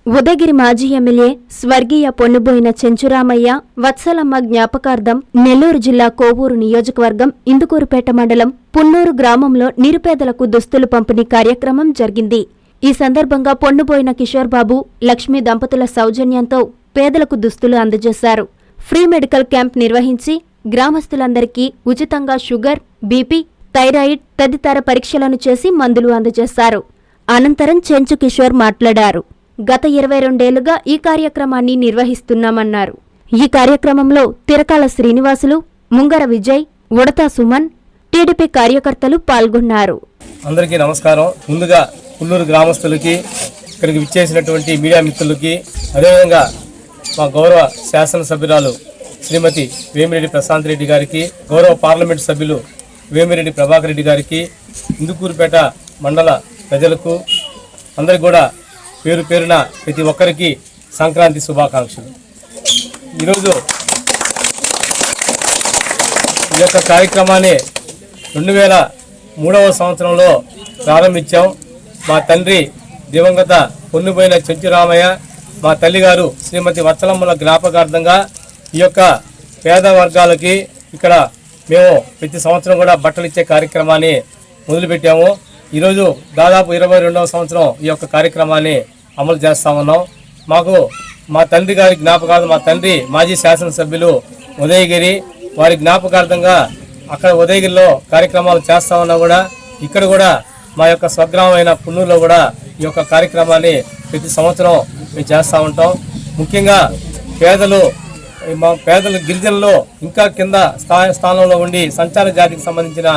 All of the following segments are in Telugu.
ఉదయగిరి మాజీ ఎమ్మెల్యే స్వర్గీయ పొన్నుబోయిన చెంచురామయ్య వత్సలమ్మ జ్ఞాపకార్థం నెల్లూరు జిల్లా కోవూరు నియోజకవర్గం ఇందుకూరుపేట మండలం పున్నూరు గ్రామంలో నిరుపేదలకు దుస్తులు పంపిణీ కార్యక్రమం జరిగింది. ఈ సందర్భంగా పొన్నుబోయిన కిషోర్ బాబు, లక్ష్మీ దంపతుల సౌజన్యంతో పేదలకు దుస్తులు అందజేశారు. ఫ్రీ మెడికల్ క్యాంప్ నిర్వహించి గ్రామస్తులందరికీ ఉచితంగా షుగర్, బీపీ, థైరాయిడ్ తదితర పరీక్షలను చేసి మందులు అందజేశారు. అనంతరం చెంచు కిషోర్ మాట్లాడారు. గత 22 ఏళ్లుగా ఈ కార్యక్రమాన్ని నిర్వహిస్తున్నామన్నారు. ఈ కార్యక్రమంలో తిరకాల శ్రీనివాసులు, ముంగర విజయ్, ఉడతా సుమన్, టీడీపీ కార్యకర్తలు పాల్గొన్నారు. అందరికీ నమస్కారం. ముందుగా పుల్లూరు గ్రామస్తులకి, ఇక్కడికి విచ్చేసినటువంటి మీడియా మిత్రులకి, అదేవిధంగా మా గౌరవ శాసనసభ్యురాలు శ్రీమతి వేమిరెడ్డి ప్రశాంత్ రెడ్డి గారికి, గౌరవ పార్లమెంట్ సభ్యులు వేమిరెడ్డి ప్రభాకర్ రెడ్డి గారికి, ఇందుకూరుపేట మండల ప్రజలకు అందరికి కూడా పేరు పేరున ప్రతి ఒక్కరికి సంక్రాంతి శుభాకాంక్షలు. ఈరోజు ఈ యొక్క కార్యక్రమాన్ని 2003వ సంవత్సరంలో ప్రారంభించాం. మా తండ్రి దివంగత పొన్నుబోయిన చెంచురామయ్య, మా తల్లిగారు శ్రీమతి వత్సలమ్మల జ్ఞాపకార్థంగా ఈ యొక్క పేద వర్గాలకి ఇక్కడ మేము ప్రతి సంవత్సరం కూడా బట్టలు ఇచ్చే కార్యక్రమాన్ని మొదలుపెట్టాము. ఈరోజు దాదాపు 22వ సంవత్సరం ఈ యొక్క కార్యక్రమాన్ని అమలు చేస్తా ఉన్నాం. మాకు మా తండ్రి గారి జ్ఞాపకార్థం, మా తండ్రి మాజీ శాసనసభ్యులు ఉదయగిరి వారి జ్ఞాపకార్థంగా అక్కడ ఉదయగిరిలో కార్యక్రమాలు చేస్తా ఉన్నా కూడా ఇక్కడ కూడా మా యొక్క స్వగ్రామమైన పున్నూరులో కూడా ఈ యొక్క కార్యక్రమాన్ని ప్రతి సంవత్సరం మేము చేస్తూ ఉంటాం. ముఖ్యంగా పేదలు గిరిజనులు ఇంకా కింద స్థానంలో ఉండి సంచార జాతికి సంబంధించిన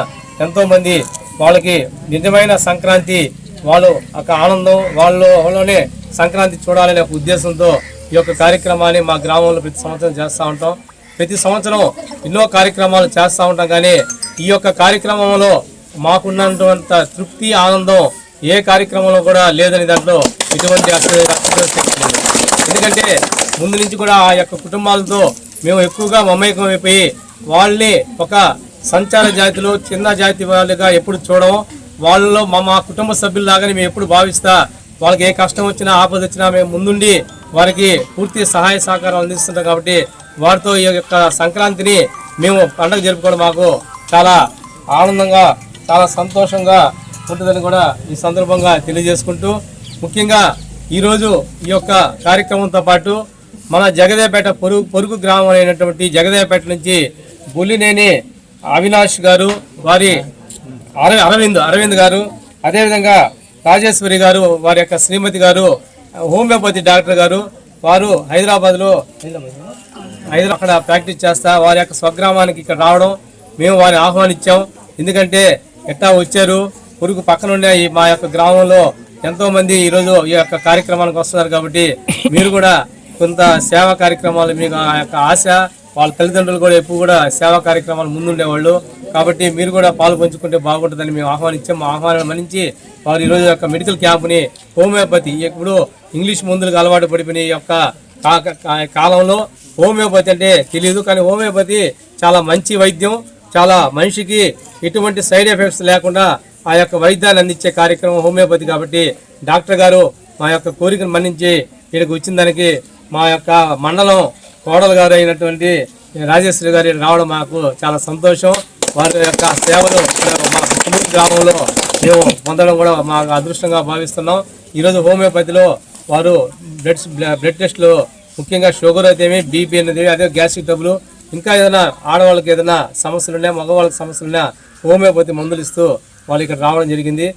ఎంతోమంది వాళ్ళకి నిజమైన సంక్రాంతి, వాళ్ళు ఒక ఆనందం, వాళ్ళలోనే సంక్రాంతి చూడాలనే ఒక ఉద్దేశంతో ఈ యొక్క కార్యక్రమాన్ని మా గ్రామంలో ప్రతి సంవత్సరం చేస్తూ ఉంటాం. ప్రతి సంవత్సరం ఎన్నో కార్యక్రమాలు చేస్తూ ఉంటాం. కానీ ఈ యొక్క కార్యక్రమంలో మాకున్నంత తృప్తి, ఆనందం ఏ కార్యక్రమంలో కూడా లేదని దాంట్లో ఎటువంటి ఎందుకంటే ముందు నుంచి కూడా ఆ యొక్క కుటుంబాలతో మేము ఎక్కువగా మమేకం అయిపోయి వాళ్ళని ఒక సంచార జాతిలో చిన్న జాతి వాళ్ళుగా ఎప్పుడు చూడము, వాళ్ళలో మా కుటుంబ సభ్యుల్లాగానే మేము ఎప్పుడు భావిస్తా వాళ్ళకి ఏ కష్టం వచ్చినా, ఆపద వచ్చినా మేము ముందుండి వారికి పూర్తి సహాయ సహకారం అందిస్తుంటాం. కాబట్టి వారితో ఈ యొక్క సంక్రాంతిని మేము పండుగ జరుపుకోవడం మాకు చాలా ఆనందంగా, చాలా సంతోషంగా ఉంటుందని కూడా ఈ సందర్భంగా తెలియజేసుకుంటూ, ముఖ్యంగా ఈరోజు ఈ యొక్క కార్యక్రమంతో పాటు మన జగదేపేట పొరుగు గ్రామం అయినటువంటి జగదేపేట నుంచి బుల్లినేని అవినాష్ గారు, వారి అరవింద్ గారు, అదేవిధంగా రాజేశ్వరి గారు, వారి యొక్క శ్రీమతి గారు హోమియోపతి డాక్టర్ గారు, వారు హైదరాబాద్లో అక్కడ ప్రాక్టీస్ చేస్తా వారి యొక్క స్వగ్రామానికి ఇక్కడ రావడం మేము వారిని ఆహ్వానించాం. ఎందుకంటే ఎట్టా వచ్చారు, పొరుగు పక్కన ఉండే మా యొక్క గ్రామంలో ఎంతోమంది ఈరోజు ఈ యొక్క కార్యక్రమానికి వస్తున్నారు. కాబట్టి మీరు కూడా కొంత సేవా కార్యక్రమాలు, మీకు ఆ యొక్క ఆశ, వాళ్ళ తల్లిదండ్రులు కూడా ఎప్పుడు కూడా సేవా కార్యక్రమాలు ముందుండేవాళ్ళు. కాబట్టి మీరు కూడా పాలు పంచుకుంటే బాగుంటుందని మేము ఆహ్వానించాం. మా ఆహ్వానం మన్నించి వారు ఈరోజు యొక్క మెడికల్ క్యాంపుని హోమియోపతి, ఇప్పుడు ఇంగ్లీష్ మందులకు అలవాటు పడిపోయిన ఈ యొక్క కాలంలో హోమియోపతి అంటే తెలియదు, కానీ హోమియోపతి చాలా మంచి వైద్యం, చాలా మనిషికి ఎటువంటి సైడ్ ఎఫెక్ట్స్ లేకుండా ఆ యొక్క వైద్యాన్ని అందించే కార్యక్రమం హోమియోపతి. కాబట్టి డాక్టర్ గారు మా యొక్క కోరికను మన్నించి ఇక్కడికి వచ్చిన దానికి మా యొక్క మండలం కోడలు గారు అయినటువంటి రాజేశ్వరి గారు రావడం మాకు చాలా సంతోషం. వారి యొక్క సేవలు మా పున్నూరు గ్రామంలో మేము పొందడం కూడా మాకు అదృష్టంగా భావిస్తున్నాం. ఈరోజు హోమియోపతిలో వారు బ్లడ్ టెస్టులు, ముఖ్యంగా షుగర్ అయితేమి, బీపీ అనేది, అదే గ్యాస్ట్రిక్ ట్రబుల్, ఇంకా ఏదైనా ఆడవాళ్ళకి ఏదైనా సమస్యలున్నా, మగవాళ్ళకి సమస్యలున్నా హోమియోపతి మందులు ఇస్తూ వాళ్ళు ఇక్కడ రావడం జరిగింది.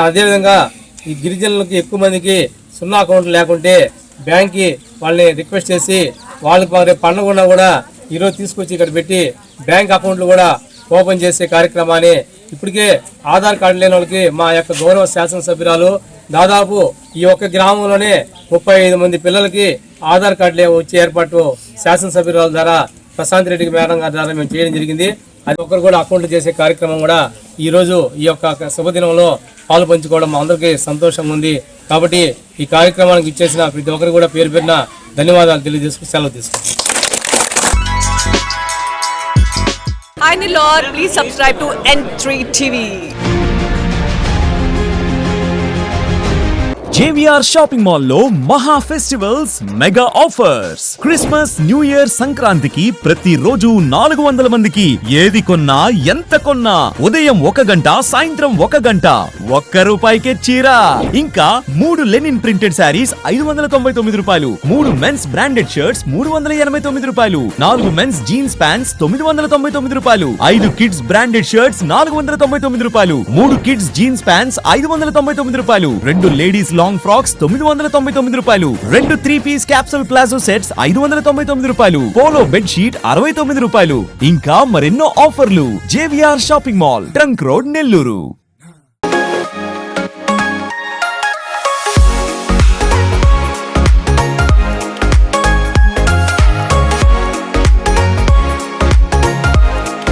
అదేవిధంగా ఈ గిరిజనులకి ఎక్కువ మందికి 0 అకౌంట్లు లేకుంటే బ్యాంక్కి వాళ్ళని రిక్వెస్ట్ చేసి వాళ్ళకి రేపు పండుగ ఉన్నా కూడా ఈరోజు తీసుకొచ్చి ఇక్కడ పెట్టి బ్యాంక్ అకౌంట్లు కూడా ఓపెన్ చేసే కార్యక్రమాన్ని, ఇప్పటికే ఆధార్ కార్డు లేని వాళ్ళకి మా యొక్క గౌరవ శాసనసభ్యురాలు దాదాపు ఈ ఒక్క గ్రామంలోనే 35 మంది పిల్లలకి ఆధార్ కార్డులే వచ్చే ఏర్పాటు శాసనసభ్యురాల ద్వారా ప్రశాంత్ రెడ్డి మేడం గారి ద్వారా మేము చేయడం జరిగింది. అది ఒక్కరు కూడా అకౌంట్లు చేసే కార్యక్రమం కూడా ఈరోజు ఈ యొక్క శుభదినంలో పాలు పంచుకోవడం మా అందరికీ సంతోషంగా ఉంది. కాబట్టి ఈ కార్యక్రమానికి ఇచ్చేసిన ప్రతి ఒక్కరు కూడా పేరు పేరున ధన్యవాదాలు తెలియజేసుకుని సెలవు తీసుకుంటాం. Hi Nilor, please subscribe to N3 TV. JVR shopping mall లో మహా festivals mega offers. Christmas, new year, సంక్రాంతికి ప్రతి రోజు 400 మందికి ఏది కొన్నా ఎంత కొన్నా ఉదయం 1 గంట, సాయంత్రం 1 గంట ఒక్క రూపాయికే చీర. ఇంకా 3 లెనిన్ ప్రింటెడ్ శారీస్ 599 రూపాయలు, 3 మెన్స్ బ్రాండెడ్ షర్ట్స్ 389 రూపాయలు, 4 మెన్స్ జీన్స్ ప్యాంట్స్ 999 రూపాయలు, 5 కిడ్స్ బ్రాండెడ్ షర్ట్స్ 499 రూపాయలు, 3 కిడ్స్ జీన్స్ ప్యాంట్స్ 599 రూపాయలు, 2 లేడీస్ లాంగ్ ఫ్రాక్స్ 999 రూపాయలు, 2 3-పీస్ క్యాప్సూల్ ప్లాజో సెట్స్ 599 రూపాయలు, పోలో బెడ్ షీట్ 69 రూపాయలు. ఇంకా మరెన్నో ఆఫర్లు. JVR shopping mall, trunk road, Nellore.